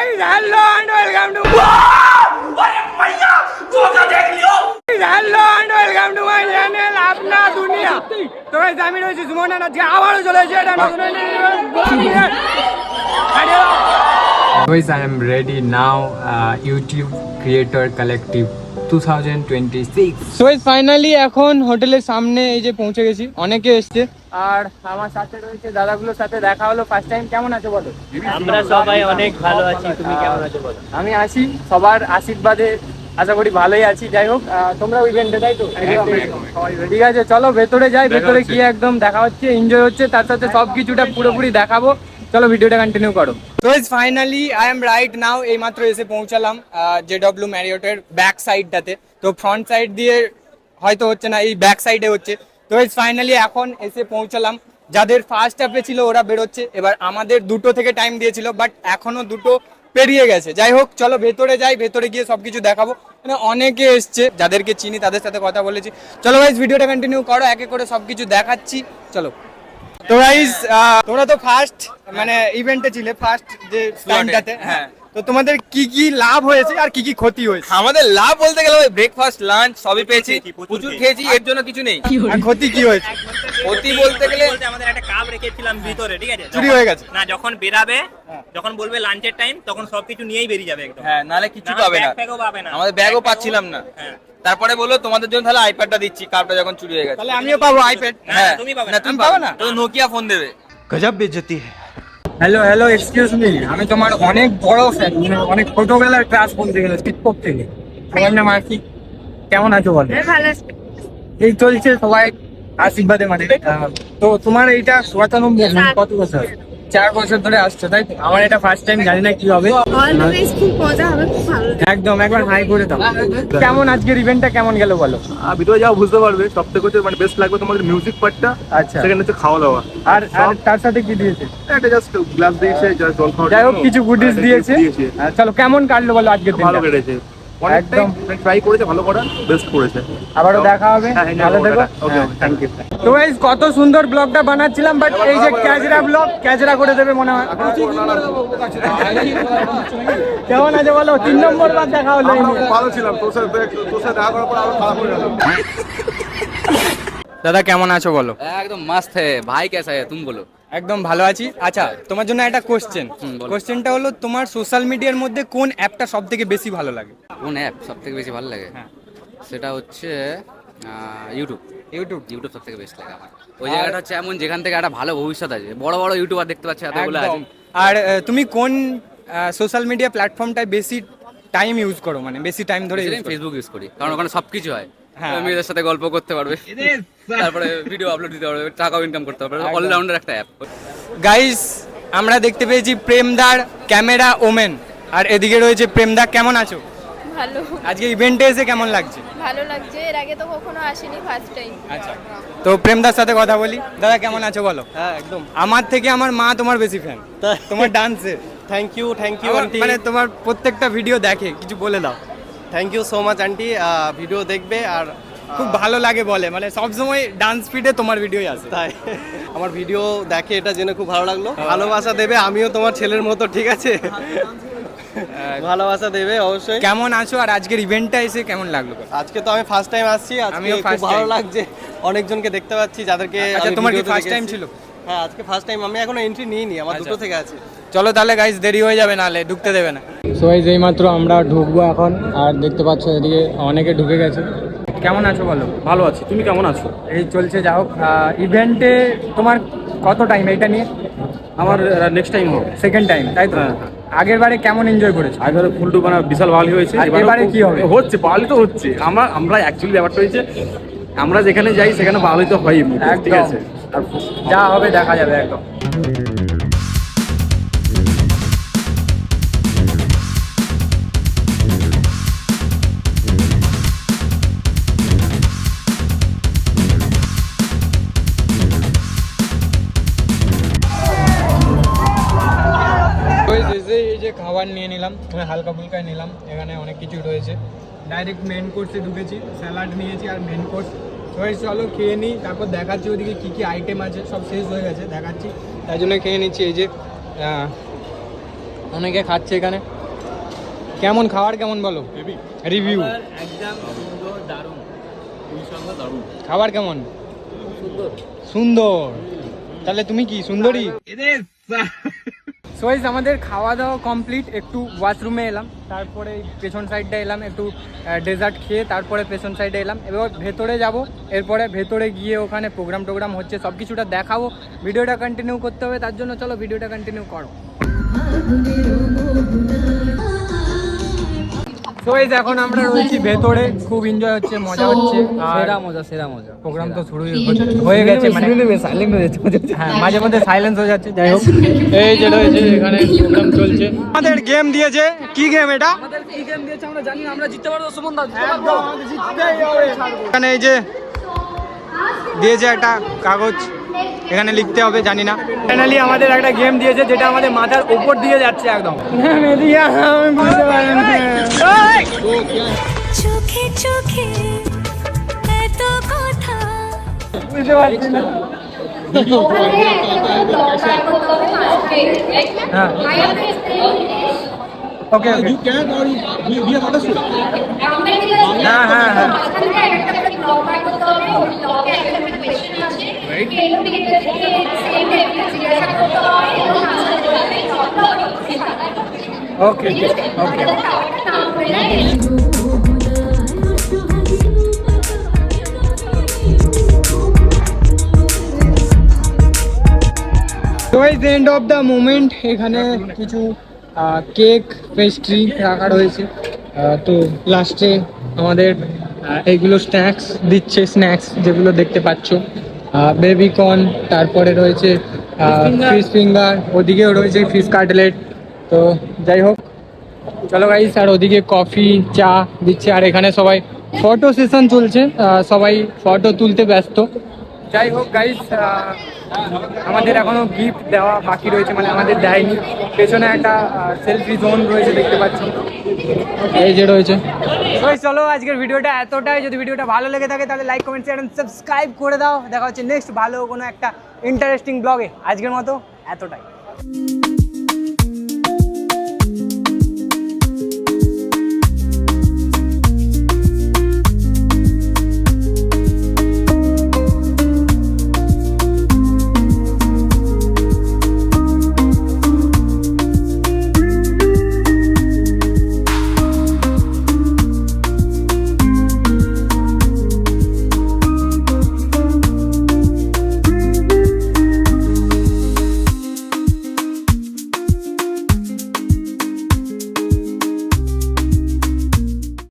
Hello and welcome to अरे भैया धोखा देख लियो hello and welcome to my channel अपना दुनिया तो गाइस আমি রয়েছি সুমন আজকে আবারও চলে এসেছি এটা নতুন Guys, I am ready now. YouTube Creator Collective 2026. So guys, finally এখন হোটেলের সামনে এই যে পৌঁছে গেছি। অনেকে এসেছে আর আমার সাথে রয়েছে দাদাগুলোর সাথে দেখা হলো ফার্স্ট টাইম। কেমন আছো বলো? আমরা সবাই অনেক ভালো আছি, তুমি কেমন আছো বলো? আমি আছি, সবার আশীর্বাদে আশা করি ভালোই আছি। যাই হোক, তোমরাও ইভেন্টে তাই তো? ঠিক আছে, চলো ভেতরে যাই। ভেতরে গিয়ে একদম দেখা হচ্ছে, এনজয় হচ্ছে, তার সাথে সবকিছুটা পুরোপুরি দেখাবো। চলো ভিডিওটা কন্টিনিউ করো। তো finally I am right now এইমাত্র এসে পৌঁছালাম JW ম্যারিয়টের ব্যাক সাইডটাতে। তো ফ্রন্ট সাইড দিয়ে হয়তো হচ্ছে না, এই ব্যাক সাইডে হচ্ছে। তো ফাইনালি এখন এসে পৌঁছালাম। যাদের ফার্স্ট হাফে ছিল ওরা বেরোচ্ছে, এবার আমাদের 2টো থেকে টাইম দিয়েছিল, বাট এখনো 2টো পেরিয়ে গেছে। যাই হোক, চলো ভেতরে যাই, ভেতরে গিয়ে সবকিছু দেখাবো। মানে অনেকে এসছে, যাদেরকে চিনি তাদের সাথে কথা বলেছি। চলো গাইজ ভিডিওটা কন্টিনিউ করো, একে করে সবকিছু দেখাচ্ছি। চলো। তো গাইজ তোমরা তো ফার্স্ট মানে ইভেন্টে ছিলে, ফার্স্ট যে টাইমটাতে। হ্যাঁ, তো তোমাদের কি কি লাভ হয়েছে আর কি কি ক্ষতি হয়েছে? আমাদের লাভ বলতে গেলে ব্রেকফাস্ট লাঞ্চ সবই পেয়েছি, প্রচুর খেয়েছি, এর জন্য কিছু নেই। আর ক্ষতি কি হয়েছে? ক্ষতি বলতে গেলে আমাদের একটা কাপ রেখেছিলাম ভিতরে, ঠিক আছে, চুরি হয়ে গেছে না, যখন বেরাবে, যখন বলবে লাঞ্চের টাইম, তখন সবকিছু নিয়েই বেরিয়ে যাবে একদম। হ্যাঁ, নালে কিছু পাবে না, আমাদের ব্যাগও পাচ্ছিলাম না। তারপরে বললো তোমাদের জন্য তাহলে আইপ্যাডটা দিচ্ছি, কাপটা যখন চুরি হয়ে গেছে। তাহলে আমিও পাবো আইপ্যাড? হ্যাঁ, তুমি পাবে না, না, তুমি পাবে না, তো নোকিয়া ফোন দেবে। গজব বেজতি হ্যালো হ্যালো, এক্সকিউজ মি, আমি তোমার অনেক বড় ফ্যান, অনেক ছোটবেলার ক্লাস বলতে গেলে টিকটক থেকে। তোমার নাম আর কি? কেমন আছো বলো? ভালো আছি। এই চলছে সবাই আশীর্বাদে। মানে তো তোমার এইটা 97 কত বছর? 4 বছর ধরে আসছো তাই তো? আমার এটা ফার্স্ট টাইম, জানি না কি হবে। অলওয়েজ খুব মজা হবে, খুব ভালো। একদম একবার হাই করে দাও। কেমন আজকের ইভেন্টটা কেমন গেল বলো? ভিতরে যাও বুঝতে পারবে। সব থেকে হচ্ছে মানে বেস্ট লাগবে তোমাদের মিউজিক পার্টটা। আচ্ছা, সেখানে হচ্ছে খাওয়া দাওয়া। আর তার সাথে কি দিয়েছে? একটা জাস্ট গ্লাস দিয়েছে, জাস্ট জল খাওয়া। যাই হোক, কিছু গুডিস দিয়েছে। চলো, কেমন কাটলো বলো আজকের দিনটা? ভালো কেটেছে, একদম ট্রাই করেছে, ভালো করার বেস্ট করেছে। আবারও দেখা হবে, ভালো থেকো। ওকে, থ্যাংক ইউ। তো গাইস, কত সুন্দর ব্লগটা বানাচ্ছিলাম, বাট এই যে ক্যাজরা ব্লগ, ক্যাজরা করে দেবে মনে হয়। কেমন আছে বলো? 3 নম্বর বার দেখা হলো। ভালো ছিলাম, তোর সাথে দেখা করার পর আরো খারাপ হয়ে গেল। দাদা কেমন আছো বলো? একদম মাস্ত হে ভাই, কেসা হে তুমি বলো? একদম ভালো আছি। আচ্ছা, তোমার জন্য একটা কোশ্চেন। কোশ্চেনটা হলো, তোমার সোশ্যাল মিডিয়ার মধ্যে কোন অ্যাপটা সব থেকে বেশি ভালো লাগে? কোন অ্যাপ সব থেকে বেশি ভালো লাগে? হ্যাঁ। সেটা হচ্ছে ইউটিউব। ইউটিউব সব থেকে বেস্ট লাগে আমার। ওই জায়গাটা হচ্ছে এমন, যেখান থেকে একটা ভালো ভবিষ্যৎ আছে, বড় বড় ইউটিউবার দেখতে পাচ্ছি এতগুলো আছে। একদম। আর তুমি কোন সোশ্যাল মিডিয়া প্ল্যাটফর্মটায় বেশি টাইম ইউজ করো, মানে বেশি টাইম ধরে? ফেসবুক ইউজ করি, কারণ ওখানে সবকিছু হয়। হ্যাঁ। মেয়েদের সাথে গল্প করতে পারবে, তারপরে ভিডিও আপলোড দিতে পারবে, টাকাও ইনকাম করতে পারবে। অলরাউন্ডার একটা অ্যাপ। গাইস, আমরা দেখতে পেয়েছি প্রেমদার ক্যামেরা ওমেন, আর এদিকে রয়েছে প্রেমদা। কেমন আছো? ভালো, আজকে ইভেন্টে এসে কেমন লাগছে? ভালো লাগছে। এর আগে তো কখনো আসেনি, ফার্স্ট টাইম। আচ্ছা, তো প্রেমদার সাথে কথা বলি। দাদা কেমন আছো বলো? হ্যাঁ, একদম। আমার থেকে আমার মা তোমার বেশি ফ্যান, তোমার ডান্সের। Thank you aunty. মানে তোমার প্রত্যেকটা ভিডিও দেখে, কিছু বলে দাও। Thank you so much aunty. Video দেখবে আর খুব ভালো লাগে বলে, মানে সবসময় ডান্স ফিডে তোমার ভিডিওই আসে। তাই আমার ভিডিও দেখে, এটা জেনে খুব ভালো লাগলো। ভালোবাসা দেবে, আমিও তোমার ছেলের মতো, ঠিক আছে? ভালোবাসা দেবে অবশ্যই। কেমন আছো আর আজকের ইভেন্টটা এসে কেমন লাগলো? আজকে তো আমি ফার্স্ট টাইম আসছি, আমিও আজকে first খুব ভালো time। লাগছে। অনেকজনকে দেখতে পাচ্ছি যাদেরকে। আচ্ছা, তোমার কি ফার্স্ট টাইম ছিল? হ্যাঁ, আজকে ফার্স্ট টাইম। আমি এখনো এন্ট্রি নিইনি, আমার দুটো থেকে আছে। চলো তাহলে গাইস, দেরি হয়ে যাবে, নাহলে ঢুকতে দেবে না। সো গাইস, এইমাত্র আমরা ঢুকবো এখন, আর দেখতে পাচ্ছ এদিকে অনেকে ঢুকে গেছে। কেমন আছো বলো? ভালো আছি, তুমি কেমন আছো? এই চলছে। যা হোক, ইভেন্টে তোমার কত টাইম এটা নিয়ে? আমার নেক্সট টাইম হবে, সেকেন্ড টাইম তাই তো? আগের বারে কেমন এনজয় করেছো? আগের ফুলটু বানা বিশাল ভালো হয়েছে। আর এবারে কি হবে? হচ্ছে ভালোই তো হচ্ছে। আমরা অ্যাকচুয়ালি ব্যাপারটা হয়েছে, আমরা যেখানে যাই সেখানে ভালোই তো হয়, ঠিক আছে? আর যা হবে দেখা যাবে একদম। এই যে খাবার নিয়ে নিলাম, হালকা ফুলকায় নিলাম। এখানে অনেক কিছু রয়েছে। ডাইরেক্ট মেন কোর্সে ঢুকেছি, স্যালাড নিয়েছি আর মেন কোর্স। চলো খেয়ে নিই, তারপর দেখাচ্ছি ওদিকে কী কী আইটেম আছে। সব শেষ হয়ে গেছে, দেখাচ্ছি, তাই জন্য খেয়ে নিচ্ছি। এই যে অনেকে খাচ্ছে এখানে। কেমন খাবার, কেমন বলো রিভিউ? একদম সুন্দর, দারুণ, খুবই সুন্দর, দারুণ। খাবার কেমন? সুন্দর। তাহলে তুমি কি সুন্দরী? সোয়াইজ আমাদের খাওয়া দাওয়া কমপ্লিট, একটু ওয়াশরুমে এলাম, তারপরে পেছন সাইডটা এলাম, একটু ডেজার্ট খেয়ে তারপরে পেছন সাইডে এলাম। এবার ভেতরে যাব, এরপরে ভেতরে গিয়ে ওখানে প্রোগ্রাম হচ্ছে, সব কিছুটা দেখাবো। ভিডিওটা কন্টিনিউ করতে হবে, তার জন্য চলো ভিডিওটা কন্টিনিউ করো। তো এই যে এখন আমরা রয়েছি ভেতরে, খুব এনজয় হচ্ছে, মজা হচ্ছে। সেরা মজা। প্রোগ্রাম তো শুরুই হয়ে গেছে, মানে সাইলেন্ট হয়ে যাচ্ছে। হ্যাঁ মাঝে মধ্যে সাইলেন্স হয়ে যাচ্ছে। যাই হোক, এই যে রয়েছে এখানে প্রোগ্রাম চলছে। আমাদের গেম দিয়েছে, কি গেম এটা? আমাদের কি গেম দিয়েছে আমরা জানি না, আমরা জিততে পারবো সুমন দা। এখানে এই যে দিয়েছে একটা কাগজ, এখানে লিখতে হবে, জানি না। ফাইনালি আমাদের একটা গেম দিয়েছে যেটা আমাদের মাথার উপর দিয়ে যাচ্ছে একদম। চোখে চোখে এত কথা বুঝতে পারছি না। হ্যাঁ ওকে ওকে, হ্যাঁ হ্যাঁ হ্যাঁ ওকে ওকে। তো is end of the moment. এখানে কিছু কেক পেস্ট্রি রাখা রয়েছে। তো লাস্টে আমাদের এইগুলো স্ন্যাক্স দিচ্ছে, স্ন্যাক্স যেগুলো দেখতে পাচ্ছ, বেবিকর্ন, তারপরে রয়েছে ফিশ ফিঙ্গার, ওদিকেও রয়েছে ফিশ কাটলেট। তো যাই হোক, চলো গাইস। আর ওদিকে কফি চা দিচ্ছে, আর এখানে সবাই ফটো সেশন চলছে, সবাই ফটো তুলতে ব্যস্ত। যাই হোক গাইস, আমাদের এখনো গিফট দেওয়া বাকি রয়েছে, মানে আমাদের দেয়নি। পেছনে একটা সেলফি জোন রয়েছে, দেখতে পাচ্ছি, এই যে রয়েছে। চলো আজকের ভিডিওটা এতটাই। যদি ভিডিওটা ভালো লেগে থাকে তাহলে like comment share and subscribe করে দাও। দেখা হচ্ছে নেক্সট ভালো কোনো একটা ইন্টারেস্টিং ব্লগে। আজকের মতো এতটাই।